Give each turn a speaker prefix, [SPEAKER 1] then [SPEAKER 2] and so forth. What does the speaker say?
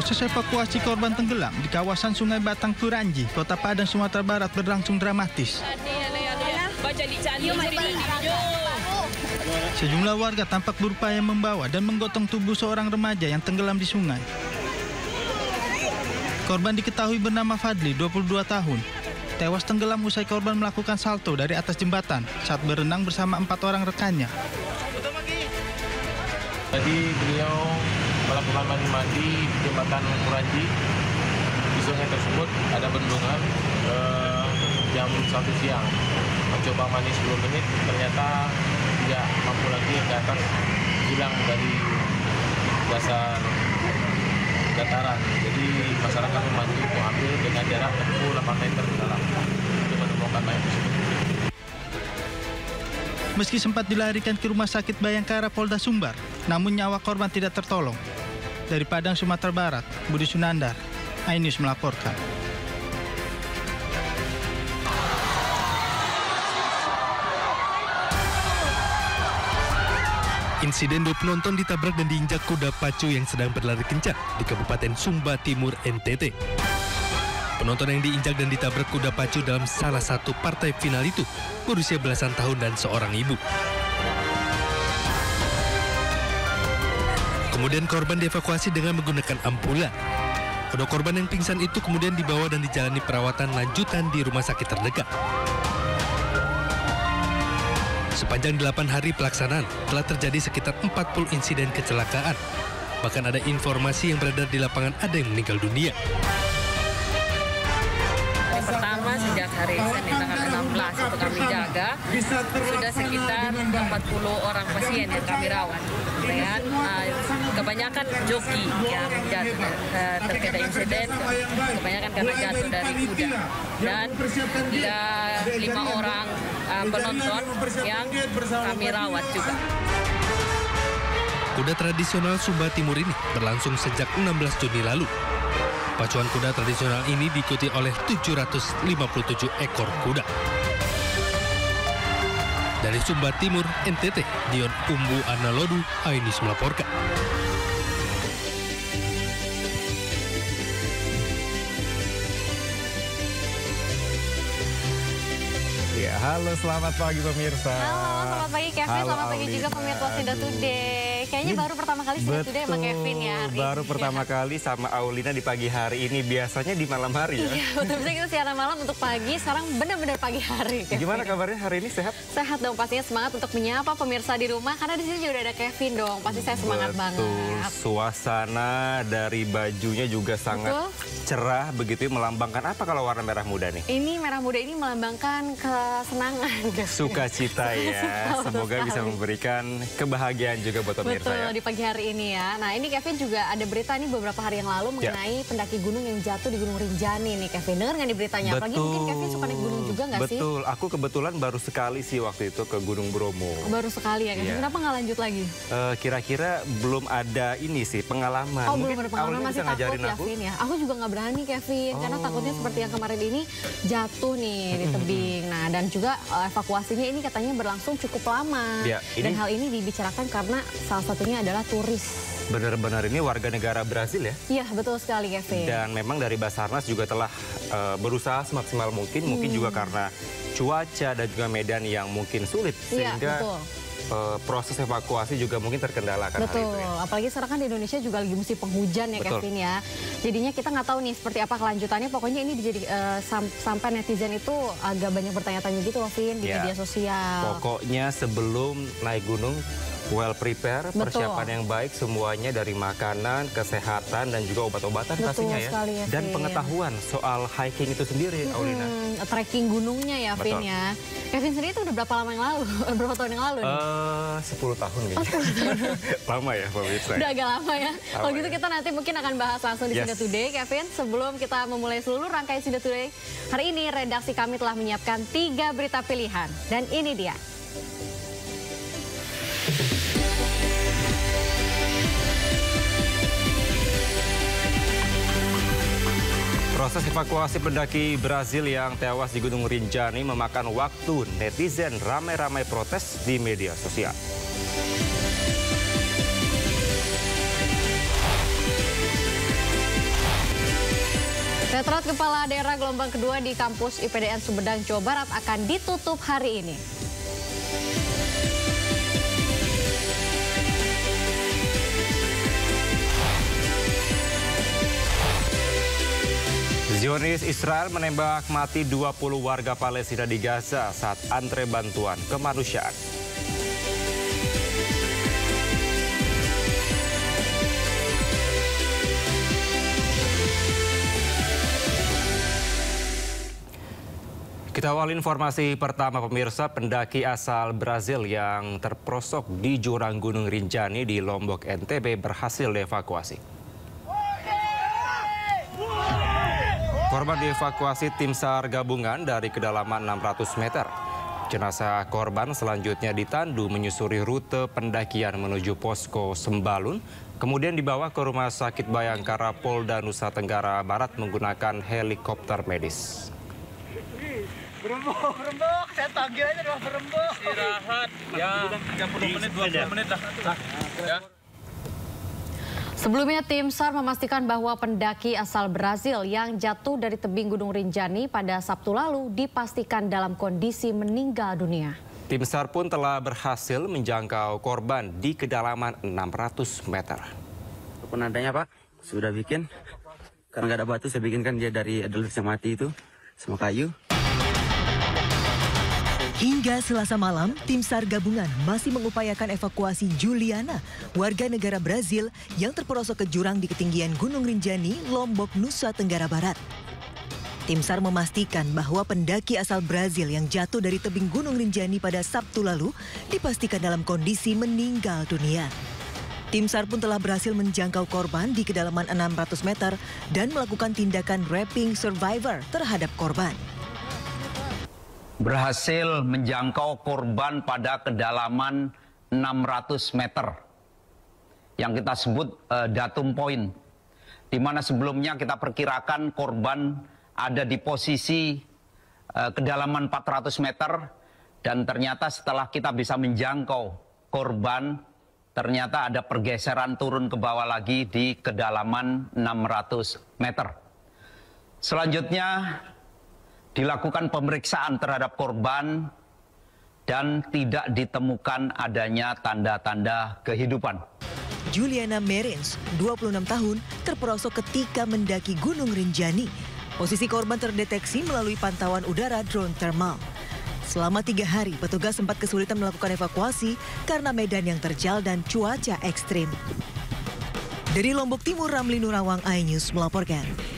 [SPEAKER 1] Proses evakuasi korban tenggelam di kawasan Sungai Batang Turanji, Kota Padang, Sumatera Barat berlangsung dramatis. Sejumlah warga tampak berupaya membawa dan menggotong tubuh seorang remaja yang tenggelam di sungai. Korban diketahui bernama Fadli, 22 tahun. Tewas tenggelam usai korban melakukan salto dari atas jembatan saat berenang bersama 4 orang rekannya.
[SPEAKER 2] Jadi beliau melakukan mandi-mandi di jembatan Turanji. Di sungai tersebut ada bendungan jam 1 siang. Mencoba mandi 10 menit, ternyata tidak mampu lagi ke atas, hilang dari dasar dataran. Jadi masyarakat membantu untuk ambil dengan jarak tempuh 8 meter ke dalam untuk menemukan mayat tersebut.
[SPEAKER 1] Meski sempat dilarikan ke Rumah Sakit Bayangkara Polda Sumbar, namun nyawa korban tidak tertolong. Dari Padang, Sumatera Barat, Budi Sunandar, iNews melaporkan.
[SPEAKER 3] Insiden 2 penonton ditabrak dan diinjak kuda pacu yang sedang berlari kencang di Kabupaten Sumba Timur, NTT. Penonton yang diinjak dan ditabrak kuda pacu dalam salah satu partai final itu berusia belasan tahun dan seorang ibu. Kemudian korban dievakuasi dengan menggunakan ambulan. Kedua korban yang pingsan itu kemudian dibawa dan dijalani perawatan lanjutan di rumah sakit terdekat. Sepanjang 8 hari pelaksanaan, telah terjadi sekitar 40 insiden kecelakaan. Bahkan ada informasi yang beredar di lapangan ada yang meninggal dunia.
[SPEAKER 4] Pertama, sejak hari Senin tanggal 16 itu kami jaga, sudah sekitar 40 orang pasien yang kami rawat. Dan kebanyakan joki yang jatuh terkena insiden, kebanyakan karena jatuh dari kuda. Dan ada 5 orang penonton yang kami rawat juga.
[SPEAKER 3] Kuda tradisional Sumba Timur ini berlangsung sejak 16 Juni lalu. Pacuan kuda tradisional ini diikuti oleh 757 ekor kuda. Dari Sumba Timur, NTT, Dion Umbu Analodu, iNews melaporkan.
[SPEAKER 5] Ya, halo, selamat pagi pemirsa.
[SPEAKER 6] Halo, selamat pagi Kevin, selamat pagi juga pemirsa Sinda Today. Kayaknya baru pertama kali Sinda Today sama Kevin ya hari
[SPEAKER 5] baru
[SPEAKER 6] ini.
[SPEAKER 5] pertama kali sama Aulina di pagi hari ini, biasanya di malam hari ya.
[SPEAKER 6] Iya, betul-betul kita siaran malam untuk pagi, sekarang benar-benar pagi hari Kevin.
[SPEAKER 5] Gimana kabarnya hari ini, sehat?
[SPEAKER 6] Sehat dong, pastinya semangat untuk menyapa pemirsa di rumah, karena di sini juga udah ada Kevin dong, pasti saya semangat banget.
[SPEAKER 5] Suasana dari bajunya juga sangat cerah begitu, melambangkan apa kalau warna merah muda nih?
[SPEAKER 6] Ini merah muda ini melambangkan kesenangan.
[SPEAKER 5] Sukacita ya, semoga bisa memberikan kebahagiaan juga buat pemirsa.
[SPEAKER 6] Betul,
[SPEAKER 5] ya.
[SPEAKER 6] di pagi hari ini ya. Nah ini Kevin juga ada berita nih beberapa hari yang lalu mengenai pendaki gunung yang jatuh di Gunung Rinjani nih Kevin. Dengar nggak di beritanya? Apalagi mungkin Kevin suka naik gunung juga nggak sih?
[SPEAKER 5] Betul, aku kebetulan baru sekali sih waktu itu ke Gunung Bromo.
[SPEAKER 6] Baru sekali ya Kevin, kenapa nggak lanjut lagi?
[SPEAKER 5] Kira-kira belum ada ini sih, pengalaman.
[SPEAKER 6] Oh belum ada pengalaman, masih takut ya
[SPEAKER 5] aku?
[SPEAKER 6] Kevin ya? Aku juga nggak berani Kevin, karena takutnya seperti yang kemarin ini jatuh nih di tebing. Nah dan juga evakuasinya ini katanya berlangsung cukup lama.
[SPEAKER 5] Ya,
[SPEAKER 6] dan hal ini dibicarakan karena salah satunya adalah turis.
[SPEAKER 5] Benar-benar ini warga negara Brasil ya?
[SPEAKER 6] Iya betul sekali Kevin.
[SPEAKER 5] Dan memang dari Basarnas juga telah berusaha semaksimal mungkin, mungkin juga karena cuaca dan juga medan yang mungkin sulit. Sehingga proses evakuasi juga mungkin terkendalakan.
[SPEAKER 6] Betul,
[SPEAKER 5] hal itu ya.
[SPEAKER 6] Apalagi sekarang kan di Indonesia juga lagi musim penghujan ya Kevin ya. Jadinya kita nggak tahu nih seperti apa kelanjutannya. Pokoknya ini jadi sampai netizen itu agak banyak bertanya-tanya gitu loh Vin di media sosial.
[SPEAKER 5] Pokoknya sebelum naik gunung, well prepare, persiapan yang baik semuanya dari makanan, kesehatan dan juga obat-obatan pastinya ya.
[SPEAKER 6] Ya.
[SPEAKER 5] Dan pengetahuan soal hiking itu sendiri, Aulina.
[SPEAKER 6] Trekking gunungnya ya, Vin ya. Kevin sendiri itu udah berapa lama yang lalu? Berapa tahun yang lalu nih?
[SPEAKER 5] 10 tahun kayaknya. Lama ya pemirsa.
[SPEAKER 6] Udah agak lama ya. Kalau gitu kita nanti mungkin akan bahas langsung di Sinda Today, Kevin. Sebelum kita memulai seluruh rangkaian Sinda Today, hari ini redaksi kami telah menyiapkan 3 berita pilihan. Dan ini dia.
[SPEAKER 5] Proses evakuasi pendaki Brazil yang tewas di Gunung Rinjani memakan waktu. Netizen ramai-ramai protes di media sosial.
[SPEAKER 6] Retret Kepala Daerah gelombang kedua di kampus IPDN Sumedang, Jawa Barat akan ditutup hari ini.
[SPEAKER 5] Zionis Israel menembak mati 20 warga Palestina di Gaza saat antre bantuan kemanusiaan. Kita awal informasi pertama pemirsa, pendaki asal Brazil yang terperosok di jurang Gunung Rinjani di Lombok NTB berhasil dievakuasi. Korban dievakuasi tim SAR gabungan dari kedalaman 600 meter. Jenazah korban selanjutnya ditandu menyusuri rute pendakian menuju posko Sembalun, kemudian dibawa ke Rumah Sakit Bayangkara Polda Nusa Tenggara Barat menggunakan helikopter medis.
[SPEAKER 7] Berembuk, saya tagih aja udah berembuk. Istirahat, ya 30 menit, 20 menit lah. Ya.
[SPEAKER 6] Sebelumnya tim SAR memastikan bahwa pendaki asal Brazil yang jatuh dari tebing Gunung Rinjani pada Sabtu lalu dipastikan dalam kondisi meninggal dunia.
[SPEAKER 5] Tim SAR pun telah berhasil menjangkau korban di kedalaman 600 meter.
[SPEAKER 8] Penandanya Pak, sudah bikin. Karena nggak ada batu, saya bikinkan dia dari adelis yang mati itu, sama kayu.
[SPEAKER 9] Hingga Selasa malam, tim SAR gabungan masih mengupayakan evakuasi Juliana, warga negara Brazil yang terperosok ke jurang di ketinggian Gunung Rinjani, Lombok, Nusa Tenggara Barat. Tim SAR memastikan bahwa pendaki asal Brazil yang jatuh dari tebing Gunung Rinjani pada Sabtu lalu dipastikan dalam kondisi meninggal dunia. Tim SAR pun telah berhasil menjangkau korban di kedalaman 600 meter dan melakukan tindakan wrapping survivor terhadap korban.
[SPEAKER 10] Berhasil menjangkau korban pada kedalaman 600 meter yang kita sebut datum point, di mana sebelumnya kita perkirakan korban ada di posisi kedalaman 400 meter dan ternyata setelah kita bisa menjangkau korban ternyata ada pergeseran turun ke bawah lagi di kedalaman 600 meter. Selanjutnya dilakukan pemeriksaan terhadap korban dan tidak ditemukan adanya tanda-tanda kehidupan.
[SPEAKER 9] Juliana Merins, 26 tahun, terperosok ketika mendaki Gunung Rinjani. Posisi korban terdeteksi melalui pantauan udara drone thermal. Selama 3 hari, petugas sempat kesulitan melakukan evakuasi karena medan yang terjal dan cuaca ekstrim. Dari Lombok Timur, Ramli Nurawang, iNews melaporkan.